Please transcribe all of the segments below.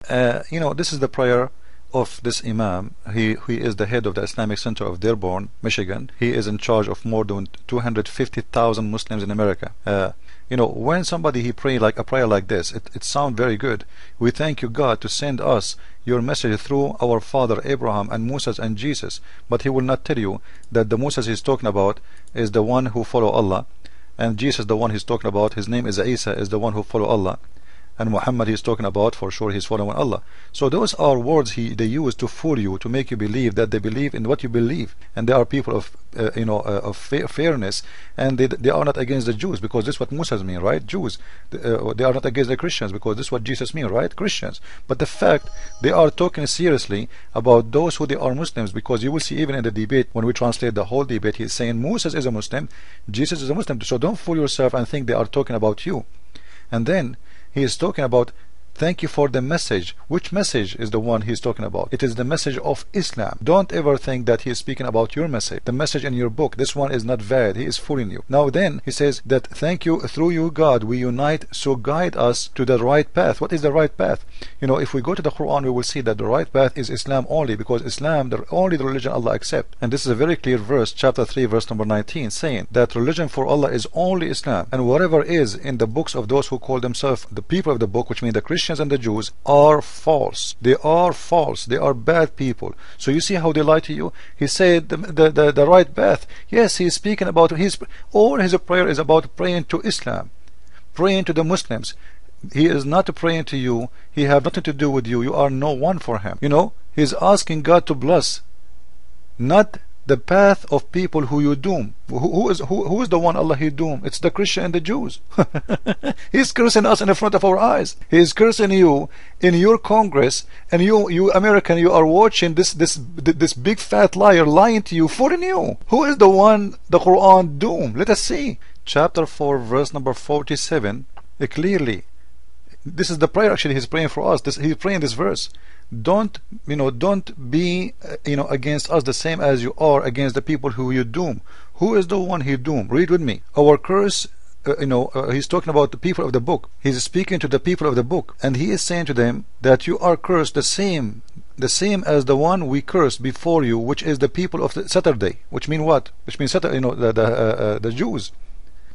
This is the prayer of this Imam. He is the head of the Islamic Center of Dearborn, Michigan. He is in charge of more than 250,000 Muslims in America. When somebody he pray like a prayer like this, it sounds very good. We thank you, God, to send us your message through our father Abraham and Moses and Jesus. But he will not tell you that the Moses he's talking about is the one who follow Allah, and Jesus, the one he's talking about, his name is Isa, is the one who follow Allah, and Muhammad he's talking about, for sure he's following Allah. So those are words they use to fool you, to make you believe that they believe in what you believe, and they are people of fairness, and they are not against the Jews, because this is what Muslims mean, right? Jews. They are not against the Christians, because this is what Jesus mean, right? Christians. But the fact they are talking seriously about those who they are Muslims, because you will see even in the debate, when we translate the whole debate, he's saying Moses is a Muslim, Jesus is a Muslim. So don't fool yourself and think they are talking about you. And then he is talking about thank you for the message. Which message is the one he's talking about? It is the message of Islam. Don't ever think that he is speaking about your message, the message in your book. This one is not valid. He is fooling you. Now then he says that thank you, through you God we unite, so guide us to the right path. What is the right path? If we go to the Quran, we will see that the right path is Islam only, because Islam only the religion Allah accepts. And this is a very clear verse, chapter 3 verse number 19, saying that religion for Allah is only Islam, and whatever is in the books of those who call themselves the people of the book, which means the Christians and the Jews, are false. They are false. They are bad people. So you see how they lie to you. He said the right path. Yes, he is speaking about all his prayer is about praying to Islam, praying to the Muslims. He is not praying to you. He have nothing to do with you. You are no one for him. He is asking God to bless, not the path of people who you doom. Who is the one Allah he doom? It's the Christian and the Jews. He's cursing us in the front of our eyes. He is cursing you in your Congress, and you American, you are watching this big fat liar lying to you, fooling you. Who is the one the Quran doom? Let us see. Chapter 4 verse number 47, clearly, this is the prayer actually he's praying for us. He's praying this verse. Don't be against us the same as you are against the people who you doom. Who is the one he doom? Read with me. Our curse, he's talking about the people of the book. He's speaking to the people of the book, and he is saying to them that you are cursed the same as the one we cursed before you, which is the people of the Saturday. Which mean what? Which means the Jews,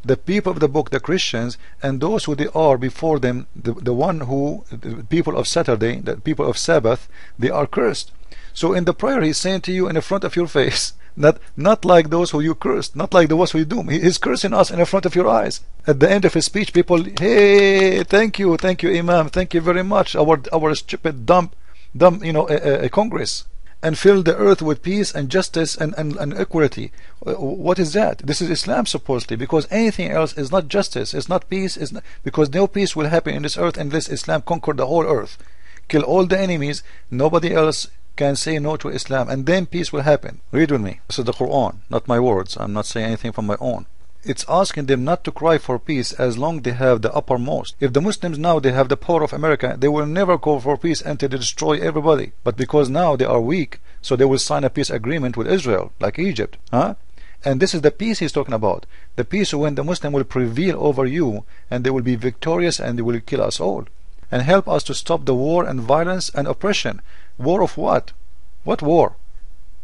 the people of the book, the Christians, and those who they are before them, the one who, the people of Saturday, the people of Sabbath, they are cursed. So in the prayer he's saying to you in the front of your face, not like those who you cursed, not like those who you doom. He's cursing us in the front of your eyes. At the end of his speech, people, hey, thank you Imam, thank you very much, our stupid dumb Congress, and fill the earth with peace and justice and equality. What is that? This is Islam supposedly, because anything else is not justice, it's not peace, because no peace will happen in this earth unless Islam conquer the whole earth, kill all the enemies. Nobody else can say no to Islam, and then peace will happen. Read with me. This is the Quran, not my words. I'm not saying anything from my own. It's asking them not to cry for peace as long they have the uppermost. If the Muslims now they have the power of America, they will never call for peace until they destroy everybody. But because now they are weak, so they will sign a peace agreement with Israel, like Egypt. And this is the peace he's talking about. The peace when the Muslim will prevail over you, and they will be victorious, and they will kill us all. And help us to stop the war and violence and oppression. War of what? What war?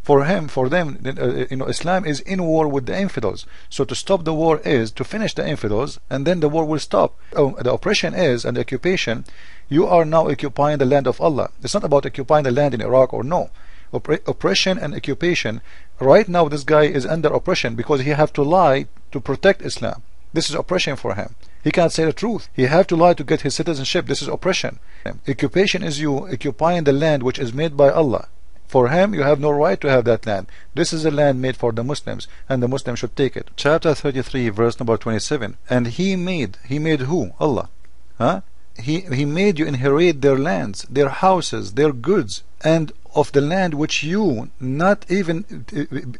For them, Islam is in war with the infidels. So to stop the war is to finish the infidels, and then the war will stop. The oppression is, and the occupation, you are now occupying the land of Allah. It's not about occupying the land in Iraq or no. Oppression and occupation. Right now this guy is under oppression because he have to lie to protect Islam. This is oppression for him. He can't say the truth. He have to lie to get his citizenship. This is oppression. Occupation is you occupying the land which is made by Allah. For him, you have no right to have that land. This is a land made for the Muslims, and the Muslims should take it. Chapter 33 verse number 27. And he made who? Allah. He made you inherit their lands, their houses, their goods, and of the land which you not even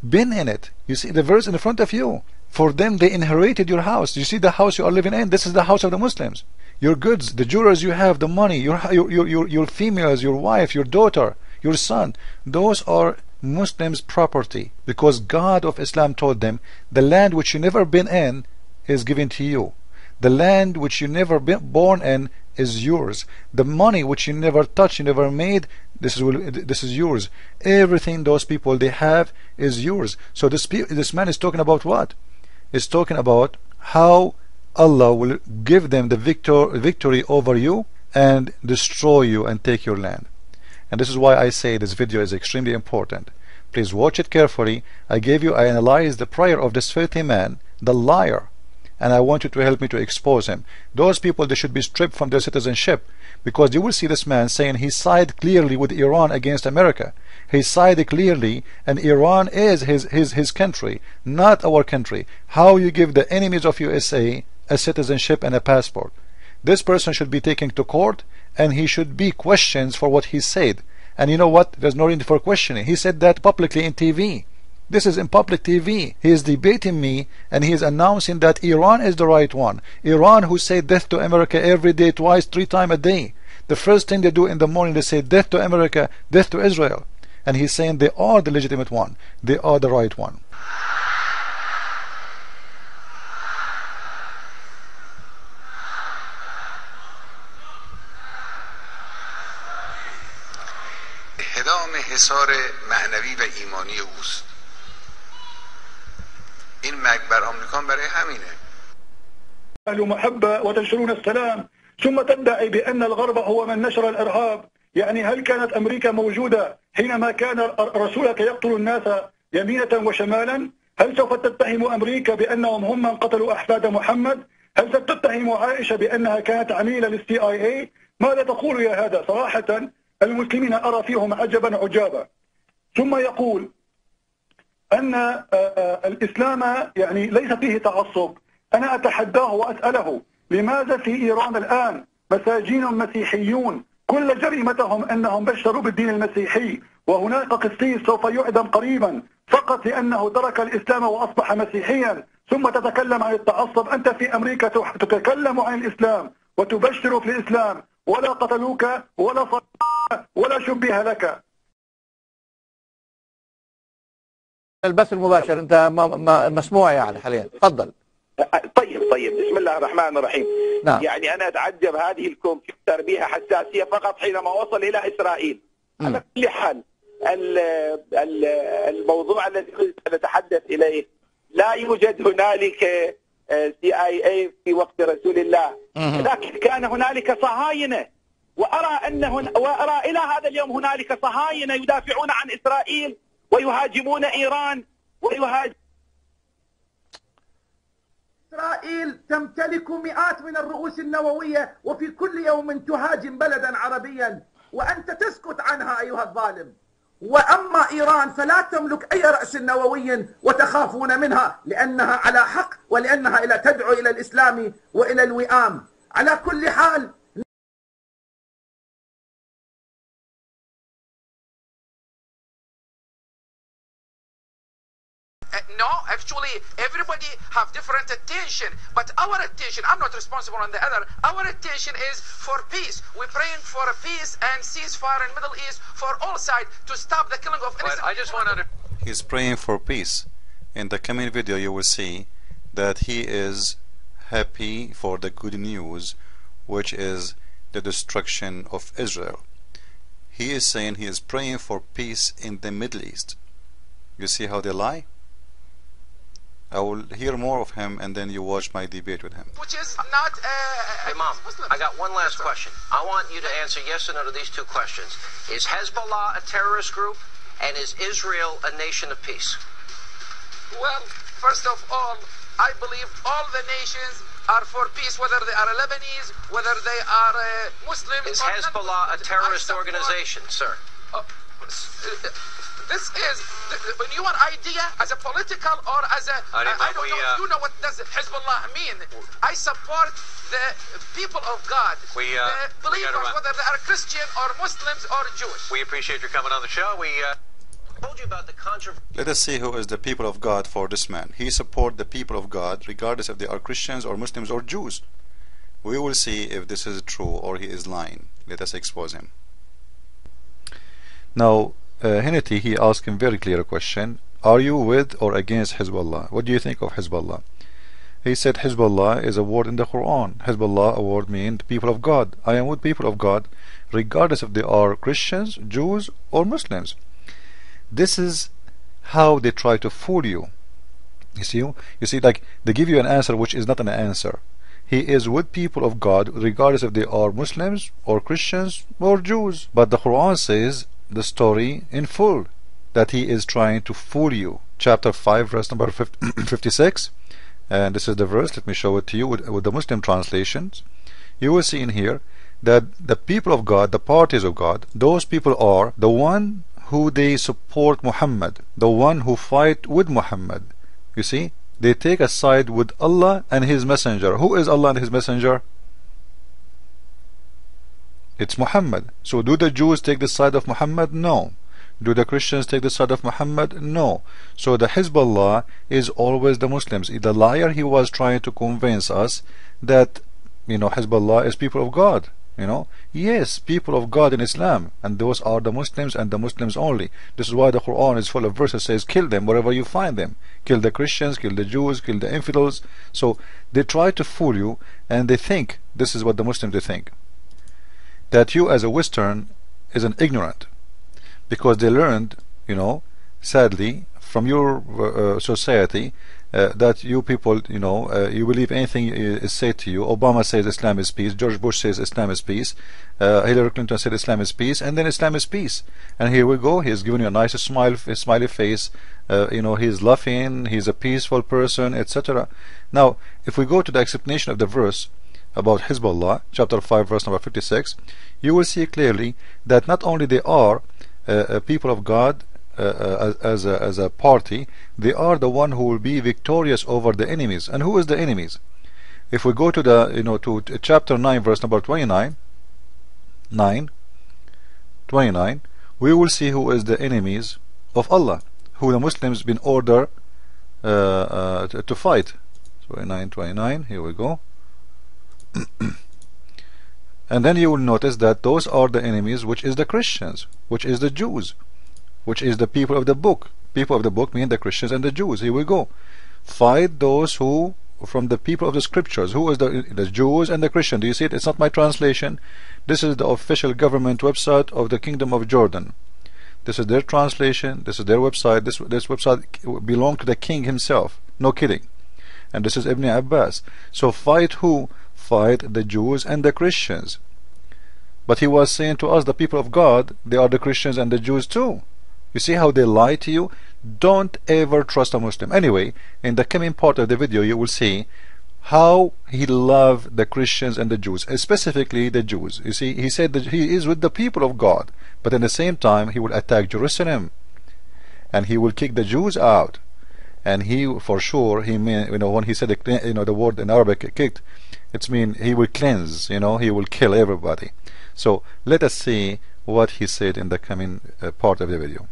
been in it. You see the verse in front of you. For them they inherited your house. You see the house you are living in. This is the house of the Muslims. Your goods, the jewelries you have, the money, your females, your wife, your daughter, your son, those are Muslims' property, because God of Islam told them the land which you never been in is given to you. The land which you never been born in is yours. The money which you never touched, you never made, this is yours. Everything those people they have is yours. So this man is talking about what? He's talking about how Allah will give them the victory over you and destroy you and take your land. And this is why I say this video is extremely important. Please watch it carefully. I analyzed the prayer of this filthy man, the liar, and I want you to help me to expose him. Those people, they should be stripped from their citizenship, because you will see this man saying he sided clearly with Iran against America. He sided clearly, and Iran is his country, not our country. How you give the enemies of USA a citizenship and a passport? This person should be taken to court, and he should be questioned for what he said. And you know what? There's no reason for questioning. He said that publicly in TV. This is in public TV. He is debating me, and he is announcing that Iran is the right one. Iran, who say death to America every day, twice, 3 times a day. The first thing they do in the morning, they say death to America, death to Israel. And he's saying they are the legitimate one. They are the right one. اهدام حصار معنوی و ایمانی اوست. این مرگ بر آمریکا برای همینه. محبة وتنشرون السلام ثم تدعي بأن الغرب هو من نشر الإرهاب. يعني هل كانت أمريكا موجودة حينما كان رسولك يقتل الناس يمينة وشمالا؟ هل سوف تتهم أمريكا بأنهم هم من قتلوا أحفاد محمد؟ هل ستتهم عائشة بأنها كانت عميلة للCIA؟ ماذا تقول يا هذا؟ صراحة المسلمين أرى فيهم عجبا عجابا. ثم يقول أن الإسلام يعني ليس فيه تعصب. أنا أتحداه وأسأله لماذا في إيران الآن مساجين مسيحيون كل جريمتهم أنهم بشروا بالدين المسيحي، وهناك قسيس سوف يعدم قريبا فقط لأنه ترك الإسلام وأصبح مسيحيا، ثم تتكلم عن التعصب. أنت في أمريكا تتكلم عن الإسلام وتبشر في الإسلام، ولا قتلوك ولا صلوك ولا شبه لك. البث المباشر انت مسموع يعني حاليا، تفضل. طيب بسم الله الرحمن الرحيم. نعم. يعني انا اتعجب هذه الكمبيوتر بها حساسيه فقط حينما وصل الى اسرائيل. على كل حال الموضوع الذي نتحدث اليه لا يوجد هنالك CIA في وقت رسول الله، لكن كان هنالك صهاينه، وارى الى هذا اليوم هنالك صهاينه يدافعون عن اسرائيل ويهاجمون ايران إسرائيل تمتلك مئات من الرؤوس النووية وفي كل يوم تهاجم بلدا عربيا وأنت تسكت عنها أيها الظالم. وأما إيران فلا تملك أي رأس نووي وتخافون منها لأنها على حق ولأنها تدعو إلى الإسلام وإلى الوئام. على كل حال No, actually, everybody have different attention, but our attention, I'm not responsible on the other, our attention is for peace. We're praying for a peace and ceasefire in the Middle East for all sides to stop the killing of innocent people. I just want to... He's praying for peace. In the coming video you will see that he is happy for the good news, which is the destruction of Israel. He is saying he is praying for peace in the Middle East. You see how they lie? I will hear more of him and then you watch my debate with him. Which is not Imam, I got one last question. I want you to answer yes or no to these two questions. Is Hezbollah a terrorist group, and is Israel a nation of peace? Well, first of all, I believe all the nations are for peace, whether they are Lebanese, whether they are Muslims. Is Hezbollah a terrorist organization, sir? This is, when you want idea as a political or as a, I don't know if you know what does Hezbollah mean. I support the people of God, the believers, whether they are Christian or Muslims or Jewish. We appreciate your coming on the show. We told you about the controversy. Let us see who is the people of God for this man. He supports the people of God regardless if they are Christians or Muslims or Jews. We will see if this is true or he is lying. Let us expose him. Now, Hennity, he asked him very clear question. Are you with or against Hezbollah? What do you think of Hezbollah? He said Hezbollah is a word in the Quran. Hezbollah, a word means people of God. I am with people of God, regardless if they are Christians, Jews, or Muslims. This is how they try to fool you. You see, like they give you an answer which is not an answer. He is with people of God, regardless if they are Muslims or Christians or Jews. But the Quran says the story in full, that he is trying to fool you. Chapter 5, verse number 56. And this is the verse. Let me show it to you with the Muslim translations. You will see in here that the people of God, the parties of God, those people are the one who they support Muhammad, the one who fight with Muhammad. You see, they take a side with Allah and His Messenger. Who is Allah and His Messenger? It's Muhammad. So do the Jews take the side of Muhammad? No. Do the Christians take the side of Muhammad? No. So the Hezbollah is always the Muslims. The liar, he was trying to convince us that, Hezbollah is people of God. Yes, people of God in Islam, and those are the Muslims and the Muslims only. This is why the Quran is full of verses says kill them wherever you find them. Kill the Christians, kill the Jews, kill the infidels. So they try to fool you, and they think, this is what the Muslims they think, that you as a Western is an ignorant, because they learned, sadly, from your society, that you people, you believe anything is said to you. Obama says Islam is peace, George Bush says Islam is peace, Hillary Clinton said Islam is peace, and then Islam is peace. And here we go, he's giving you a nice smiley face, he's laughing, he's a peaceful person, etc. Now, if we go to the explanation of the verse about Hezbollah, chapter 5, verse number 56, you will see clearly that not only they are people of God as a party, they are the one who will be victorious over the enemies. And who is the enemies? If we go to the to chapter 9, verse number 29, we will see who is the enemies of Allah, who the Muslims been ordered to fight. 29, here we go. And then you will notice that those are the enemies, which is the Christians, which is the Jews, which is the people of the book. People of the book mean the Christians and the Jews. Here we go. Fight those who from the people of the scriptures. Who is the Jews and the Christians? Do you see it? It's not my translation. This is the official government website of the Kingdom of Jordan. This is their translation. This is their website. This website belongs to the king himself. No kidding. And this is Ibn Abbas. So fight who? Fight the Jews and the Christians. But he was saying to us, the people of God, they are the Christians and the Jews too. You see how they lie to you? Don't ever trust a Muslim. Anyway, in the coming part of the video, you will see how he loved the Christians and the Jews, specifically the Jews. You see, he said that he is with the people of God, but at the same time, he will attack Jerusalem, and he will kick the Jews out. And he, for sure, he mean, when he said the word in Arabic, kicked, it means he will cleanse. He will kill everybody. So let us see what he said in the coming part of the video.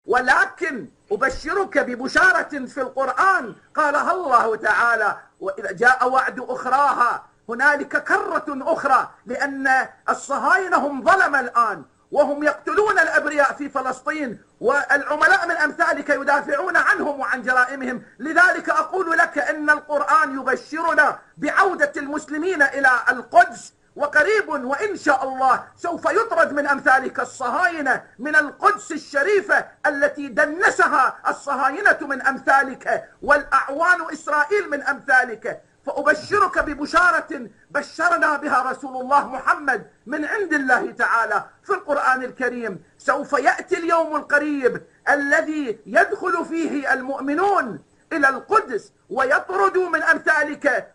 ولكن أبشرك ببشارة في القرآن قالها الله تعالى: وإذا جاء وعد أخراها هنالك كرة أخرى، لأن الصهاينة هم ظلم الآن، وهم يقتلون الأبرياء في فلسطين، والعملاء من أمثالك يدافعون عنهم وعن جرائمهم. لذلك أقول لك إن القرآن يبشرنا بعودة المسلمين إلى القدس، وقريب وإن شاء الله سوف يطرد من أمثالك الصهاينة من القدس الشريفة التي دنسها الصهاينة من أمثالك، والأعوان إسرائيل من أمثالك. فأبشرك ببشارة بشرنا بها رسول الله محمد من عند الله تعالى في القرآن الكريم. سوف يأتي اليوم القريب الذي يدخل فيه المؤمنون إلى القدس ويطردوا من أمثالك